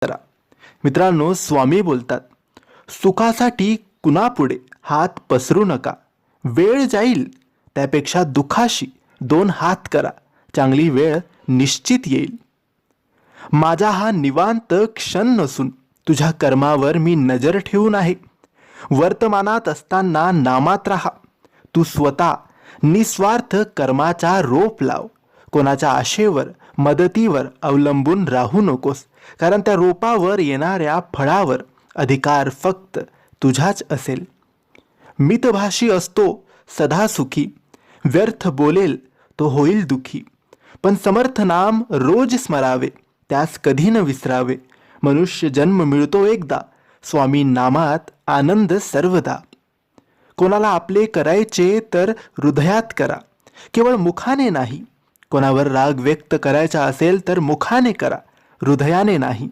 करा. मित्रांनो, स्वामी बोलतात, सुखासाठी कुणापुढे हात पसरू नका. वेळ जाईल त्यापेक्षा दुखाशी दोन हात करा. चांगली वेळ निश्चित येईल. माझा हा निवांत क्षण नसून तुझ्या कर्मावर मी नजर ठेवून आहे. वर्तमानात असताना नामात राहा. तू स्वतः निस्वार्थ कर्माचा रोप लाव. कोणाच्या आशेवर मदतीवर अवलंबून राहू नकोस, कारण त्या रोपावर येणाऱ्या फळावर अधिकार फक्त तुझाच असेल. मितभाषी असतो सदा सुखी, व्यर्थ बोलेल तो होईल दुखी. पण समर्थ नाम रोज स्मरावे, त्यास कधी न विसरावे. मनुष्य जन्म मिळतो एकदा, स्वामी नामात आनंद सर्वदा. कोणाला आपले करायचे तर हृदयात करा, केवळ मुखाने नाही. कोणावर राग व्यक्त करायचा असेल तर मुखाने करा, हृदयाने नाही.